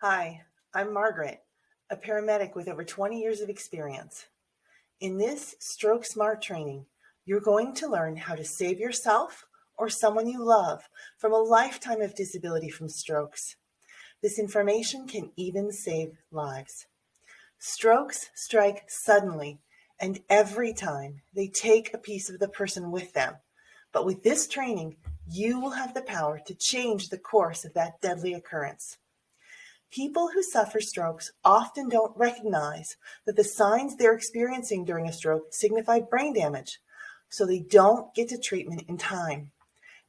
Hi, I'm Margaret, a paramedic with over 20 years of experience. In this Stroke Smart training, you're going to learn how to save yourself or someone you love from a lifetime of disability from strokes. This information can even save lives. Strokes strike suddenly, and every time they take a piece of the person with them. But with this training, you will have the power to change the course of that deadly occurrence. People who suffer strokes often don't recognize that the signs they're experiencing during a stroke signify brain damage, so they don't get to treatment in time.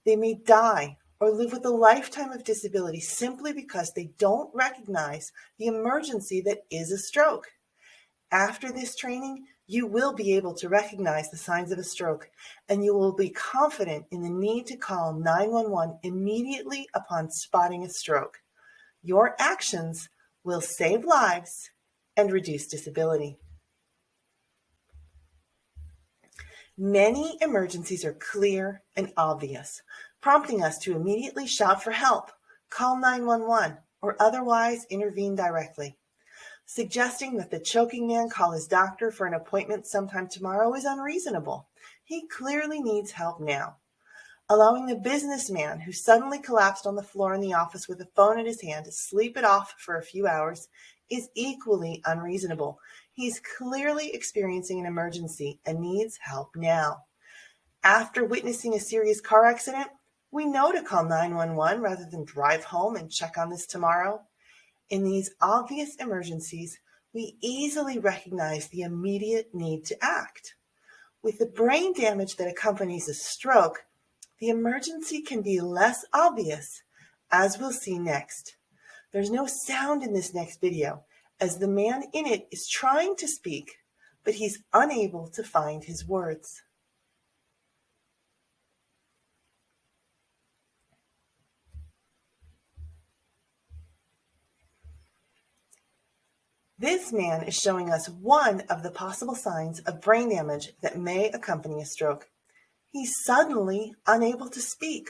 They may die or live with a lifetime of disability simply because they don't recognize the emergency that is a stroke. After this training, you will be able to recognize the signs of a stroke, and you will be confident in the need to call 911 immediately upon spotting a stroke. Your actions will save lives and reduce disability. Many emergencies are clear and obvious, prompting us to immediately shout for help, call 911, or otherwise intervene directly. Suggesting that the choking man call his doctor for an appointment sometime tomorrow is unreasonable. He clearly needs help now. Allowing the businessman who suddenly collapsed on the floor in the office with a phone in his hand to sleep it off for a few hours is equally unreasonable. He's clearly experiencing an emergency and needs help now. After witnessing a serious car accident, we know to call 911 rather than drive home and check on this tomorrow. In these obvious emergencies, we easily recognize the immediate need to act. With the brain damage that accompanies a stroke, the emergency can be less obvious, as we'll see next. There's no sound in this next video, as the man in it is trying to speak, but he's unable to find his words. This man is showing us one of the possible signs of brain damage that may accompany a stroke. He's suddenly unable to speak,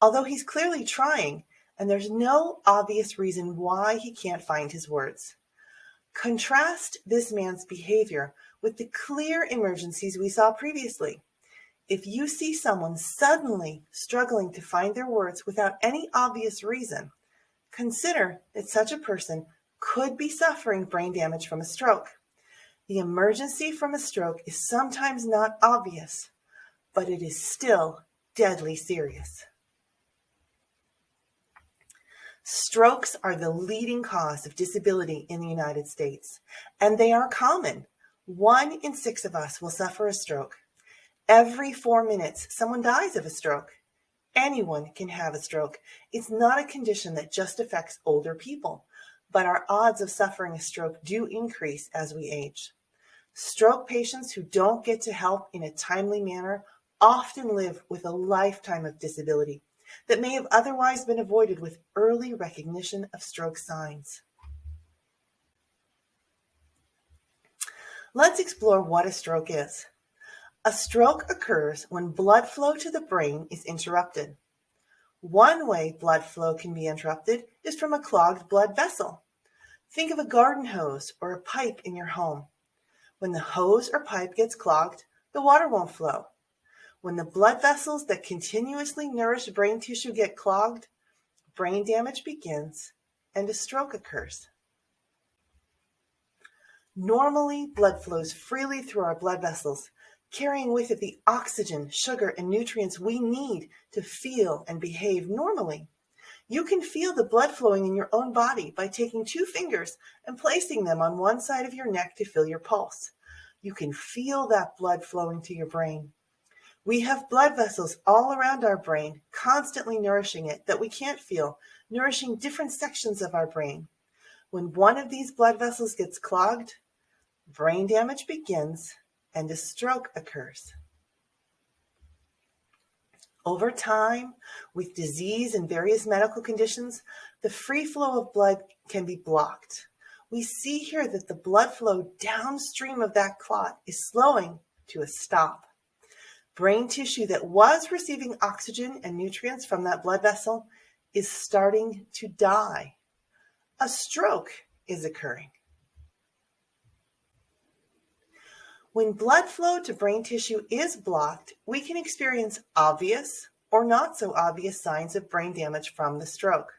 although he's clearly trying, and there's no obvious reason why he can't find his words. Contrast this man's behavior with the clear emergencies we saw previously. If you see someone suddenly struggling to find their words without any obvious reason, consider that such a person could be suffering brain damage from a stroke. The emergency from a stroke is sometimes not obvious, but it is still deadly serious. Strokes are the leading cause of disability in the United States, and they are common. 1 in 6 of us will suffer a stroke. Every 4 minutes, someone dies of a stroke. Anyone can have a stroke. It's not a condition that just affects older people, but our odds of suffering a stroke do increase as we age. Stroke patients who don't get to help in a timely manner often live with a lifetime of disability that may have otherwise been avoided with early recognition of stroke signs. Let's explore what a stroke is. A stroke occurs when blood flow to the brain is interrupted. One way blood flow can be interrupted is from a clogged blood vessel. Think of a garden hose or a pipe in your home. When the hose or pipe gets clogged, the water won't flow. When the blood vessels that continuously nourish brain tissue get clogged, brain damage begins and a stroke occurs. Normally, blood flows freely through our blood vessels, carrying with it the oxygen, sugar, and nutrients we need to feel and behave normally. You can feel the blood flowing in your own body by taking 2 fingers and placing them on one side of your neck to feel your pulse. You can feel that blood flowing to your brain. We have blood vessels all around our brain, constantly nourishing it, that we can't feel, nourishing different sections of our brain. When one of these blood vessels gets clogged, brain damage begins and a stroke occurs. Over time, with disease and various medical conditions, the free flow of blood can be blocked. We see here that the blood flow downstream of that clot is slowing to a stop. Brain tissue that was receiving oxygen and nutrients from that blood vessel is starting to die. a stroke is occurring. When blood flow to brain tissue is blocked, we can experience obvious or not so obvious signs of brain damage from the stroke.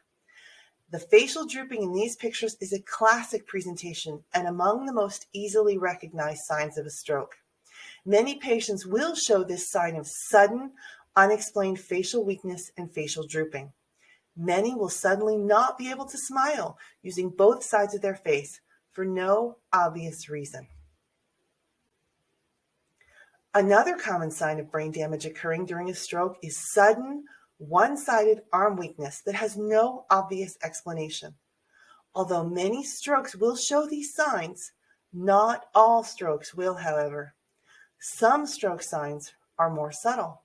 The facial drooping in these pictures is a classic presentation and among the most easily recognized signs of a stroke. Many patients will show this sign of sudden, unexplained facial weakness and facial drooping. Many will suddenly not be able to smile using both sides of their face for no obvious reason. Another common sign of brain damage occurring during a stroke is sudden, one-sided arm weakness that has no obvious explanation. Although many strokes will show these signs, not all strokes will, however. Some stroke signs are more subtle.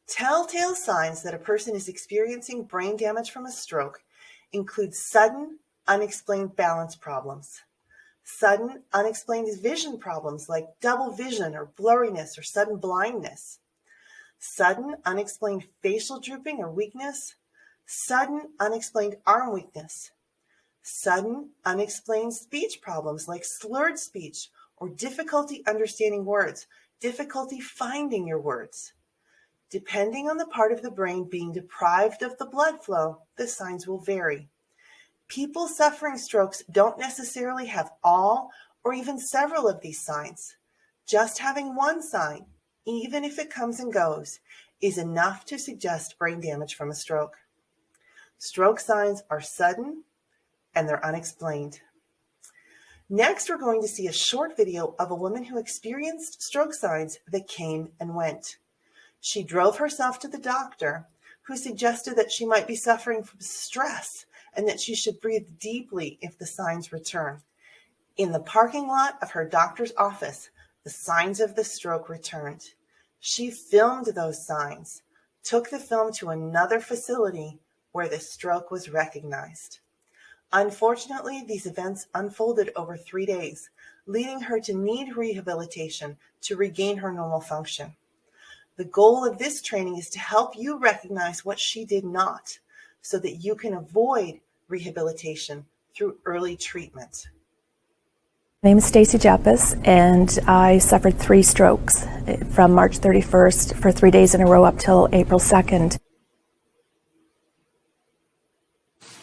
Telltale signs that a person is experiencing brain damage from a stroke include sudden, unexplained balance problems, sudden, unexplained vision problems like double vision or blurriness or sudden blindness, sudden, unexplained facial drooping or weakness, sudden, unexplained arm weakness, sudden, unexplained speech problems like slurred speech or difficulty understanding words, difficulty finding your words. Depending on the part of the brain being deprived of the blood flow, the signs will vary. People suffering strokes don't necessarily have all or even several of these signs. Just having one sign, even if it comes and goes, is enough to suggest brain damage from a stroke. Stroke signs are sudden and they're unexplained. Next, we're going to see a short video of a woman who experienced stroke signs that came and went. She drove herself to the doctor, who suggested that she might be suffering from stress and that she should breathe deeply if the signs return. In the parking lot of her doctor's office, the signs of the stroke returned. She filmed those signs, took the film to another facility where the stroke was recognized. Unfortunately, these events unfolded over 3 days, leading her to need rehabilitation to regain her normal function. The goal of this training is to help you recognize what she did not, so that you can avoid rehabilitation through early treatment. My name is Stacy Jappus, and I suffered 3 strokes from March 31st for 3 days in a row up till April 2nd.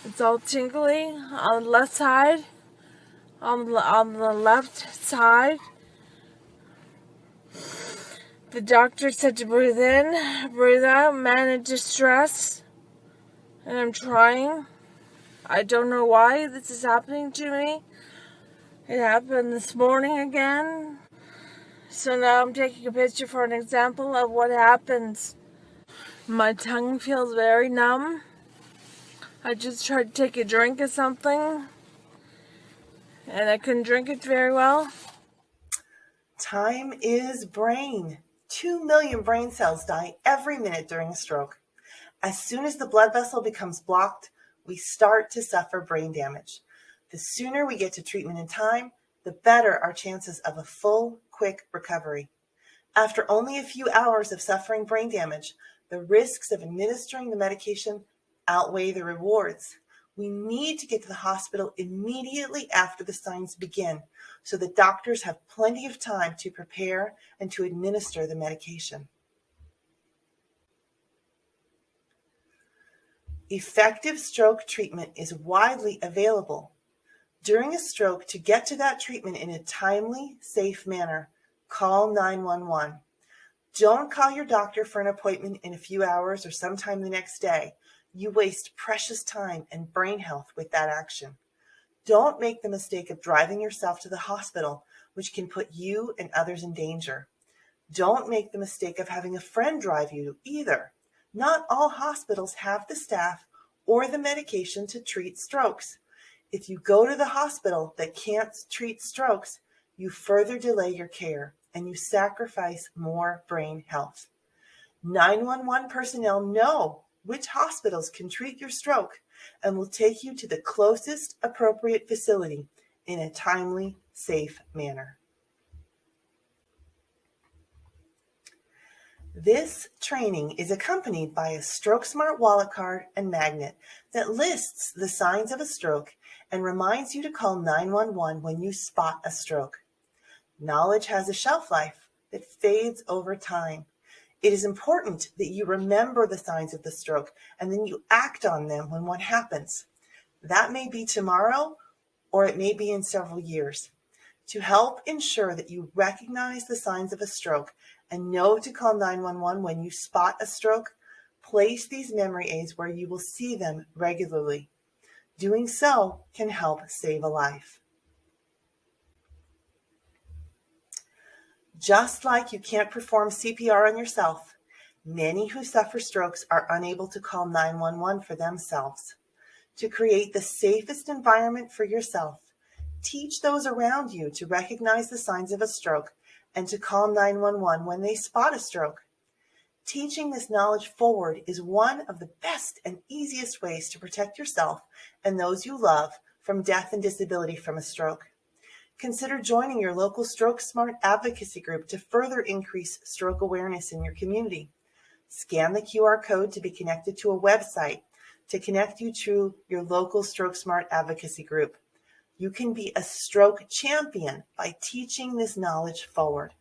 It's all tingly on the left side, on the left side. The doctor said to breathe in, breathe out, manage distress, and I'm trying. I don't know why this is happening to me. It happened this morning again. So now I'm taking a picture for an example of what happens. My tongue feels very numb. I just tried to take a drink of something, and I couldn't drink it very well. Time is brain. 2 million brain cells die every minute during a stroke. As soon as the blood vessel becomes blocked, we start to suffer brain damage. The sooner we get to treatment in time, the better our chances of a full, quick recovery. After only a few hours of suffering brain damage, the risks of administering the medication outweigh the rewards. We need to get to the hospital immediately after the signs begin, so that doctors have plenty of time to prepare and to administer the medication. Effective stroke treatment is widely available. During a stroke, to get to that treatment in a timely, safe manner, call 911. Don't call your doctor for an appointment in a few hours or sometime the next day. You waste precious time and brain health with that action. Don't make the mistake of driving yourself to the hospital, which can put you and others in danger. Don't make the mistake of having a friend drive you either. Not all hospitals have the staff or the medication to treat strokes. If you go to the hospital that can't treat strokes, you further delay your care and you sacrifice more brain health. 911 personnel know which hospitals can treat your stroke and will take you to the closest appropriate facility in a timely, safe manner. This training is accompanied by a StrokeSmart wallet card and magnet that lists the signs of a stroke and reminds you to call 911 when you spot a stroke. Knowledge has a shelf life that fades over time. It is important that you remember the signs of the stroke and then you act on them when one happens. That may be tomorrow or it may be in several years. To help ensure that you recognize the signs of a stroke and know to call 911 when you spot a stroke, place these memory aids where you will see them regularly. Doing so can help save a life. Just like you can't perform CPR on yourself, many who suffer strokes are unable to call 911 for themselves. To create the safest environment for yourself, teach those around you to recognize the signs of a stroke and to call 911 when they spot a stroke. Teaching this knowledge forward is one of the best and easiest ways to protect yourself and those you love from death and disability from a stroke. Consider joining your local StrokeSmart advocacy group to further increase stroke awareness in your community. Scan the QR code to be connected to a website to connect you to your local StrokeSmart advocacy group. You can be a stroke champion by teaching this knowledge forward.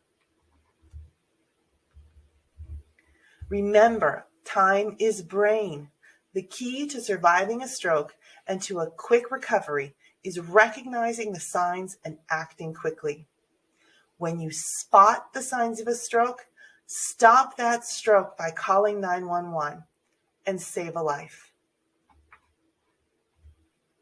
Remember, time is brain. The key to surviving a stroke and to a quick recovery is recognizing the signs and acting quickly. When you spot the signs of a stroke, stop that stroke by calling 911 and save a life.